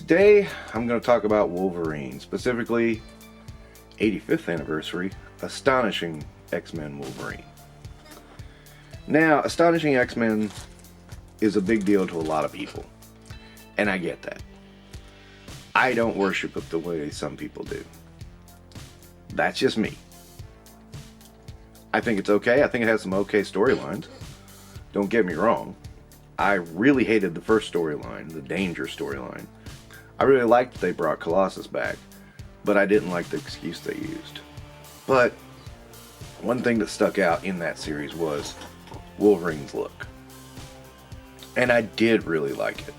Today I'm going to talk about Wolverine, specifically 85th anniversary, Astonishing X-Men Wolverine. Now, Astonishing X-Men is a big deal to a lot of people, and I get that. I don't worship it the way some people do. That's just me. I think it's okay. I think it has some okay storylines. Don't get me wrong. I really hated the first storyline, the Danger storyline. I really liked that they brought Colossus back, but I didn't like the excuse they used. But one thing that stuck out in that series was Wolverine's look. And I did really like it.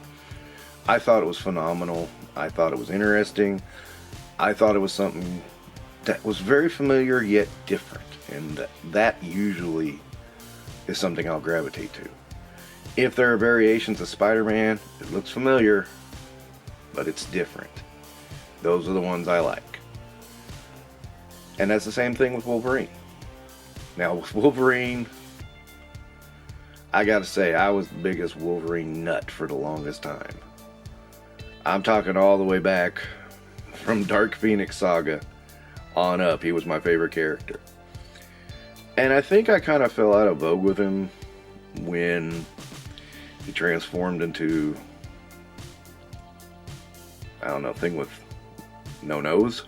I thought it was phenomenal. I thought it was interesting. I thought it was something that was very familiar yet different. And that usually is something I'll gravitate to. If there are variations of Spider-Man, it looks familiar, but it's different. Those are the ones I like. And that's the same thing with Wolverine. Now with Wolverine, I gotta say, I was the biggest Wolverine nut for the longest time. I'm talking all the way back from Dark Phoenix Saga on up. He was my favorite character. And I think I kind of fell out of vogue with him when he transformed into, I don't know, thing with no nose.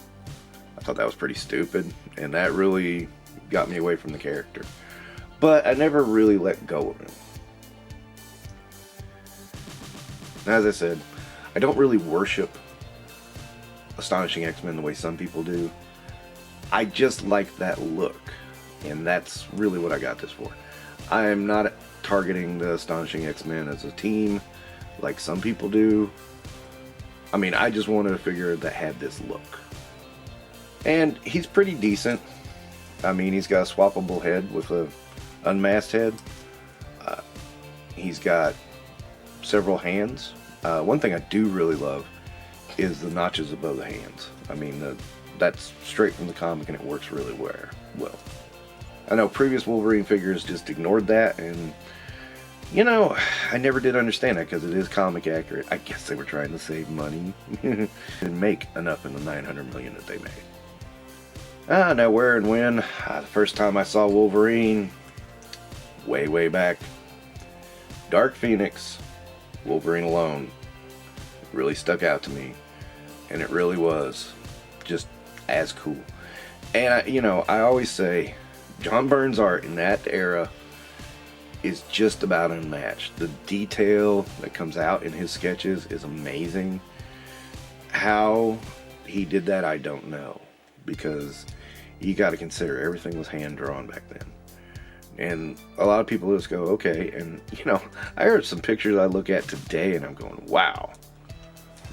I thought that was pretty stupid, and that really got me away from the character. But I never really let go of him. As I said, I don't really worship Astonishing X-Men the way some people do. I just like that look, and that's really what I got this for. I am not targeting the Astonishing X-Men as a team like some people do. I mean, I just wanted a figure that had this look. And he's pretty decent. I mean, he's got a swappable head with a unmasked head. He's got several hands. One thing I do really love is the notches above the hands. I mean, that's straight from the comic, and it works really well. I know previous Wolverine figures just ignored that, and you know, I never did understand that because it is comic accurate. I guess they were trying to save money and make enough in the $900 million that they made. Now where and when? The first time I saw Wolverine, way back, Dark Phoenix, Wolverine alone, really stuck out to me, and it really was just as cool. And I always say, John Byrne's art in that era is just about unmatched. The detail that comes out in his sketches is amazing. How he did that, I don't know, because you got to consider everything was hand drawn back then. And a lot of people just go, okay, and I heard some pictures I look at today and I'm going, wow,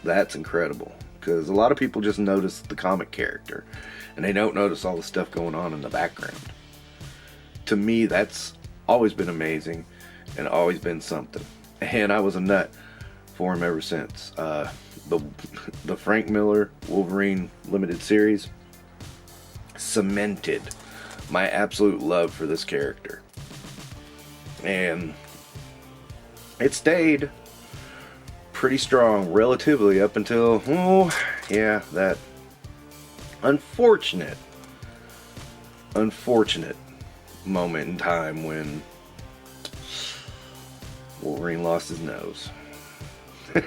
that's incredible. Because a lot of people just notice the comic character and they don't notice all the stuff going on in the background. To me, that's always been amazing and always been something. And I was a nut for him ever since. The Frank Miller Wolverine limited series cemented my absolute love for this character. And it stayed pretty strong relatively up until, that unfortunate moment in time when Wolverine lost his nose. I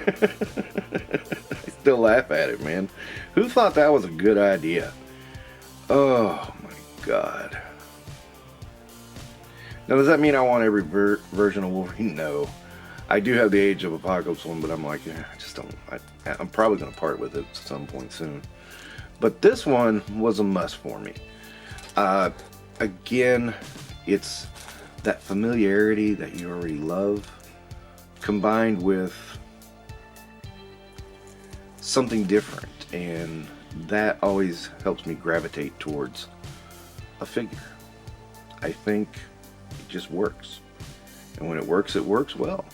still laugh at it, man. Who thought that was a good idea? Oh my god. Now, does that mean I want every version of Wolverine? No. I do have the Age of Apocalypse one, but I'm like, I just don't. I'm probably going to part with it at some point soon. But this one was a must for me. Again, it's that familiarity that you already love, combined with something different, and that always helps me gravitate towards a figure. I think it just works, and when it works well.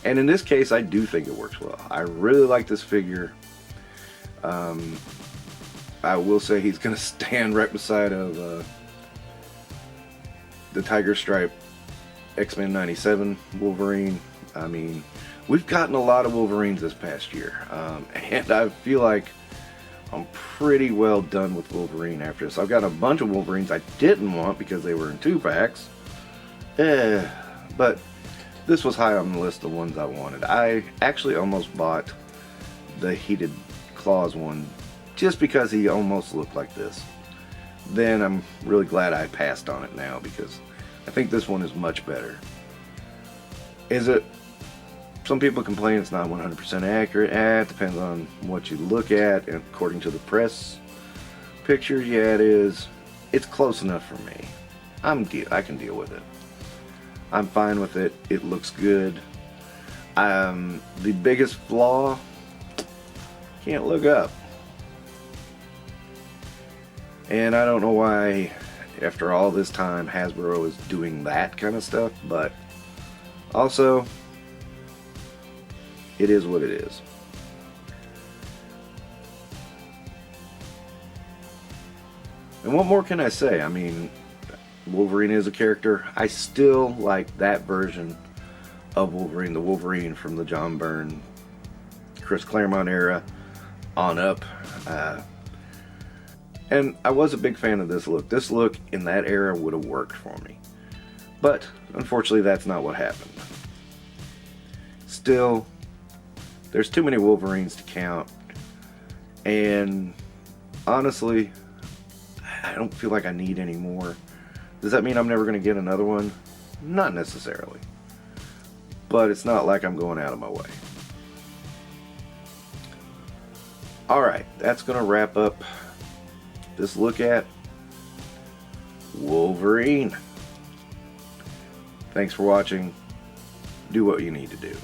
And in this case, I do think it works well. I really like this figure. I will say he's going to stand right beside of the Tiger Stripe X-Men 97 Wolverine. I mean, we've gotten a lot of Wolverines this past year, and I feel like I'm pretty well done with Wolverine after this. I've got a bunch of Wolverines I didn't want because they were in 2-packs. But this was high on the list of ones I wanted. I actually almost bought the Heated Claws one just because he almost looked like this. Then I'm really glad I passed on it now because I think this one is much better. Is it? Some people complain it's not 100% accurate. It depends on what you look at. And according to the press pictures, yeah, it is. It's close enough for me. I can deal with it. I'm fine with it. It looks good. The biggest flaw, can't look up. And I don't know why, after all this time, Hasbro is doing that kind of stuff, but also, it is what it is. And what more can I say? I mean, Wolverine is a character. I still like that version of Wolverine, the Wolverine from the John Byrne, Chris Claremont era on up. And I was a big fan of this look. This look in that era would have worked for me. But, unfortunately, that's not what happened. Still, there's too many Wolverines to count, and honestly, I don't feel like I need any more. Does that mean I'm never going to get another one? Not necessarily. But it's not like I'm going out of my way. Alright, that's going to wrap up this look at Wolverine. Thanks for watching. Do what you need to do.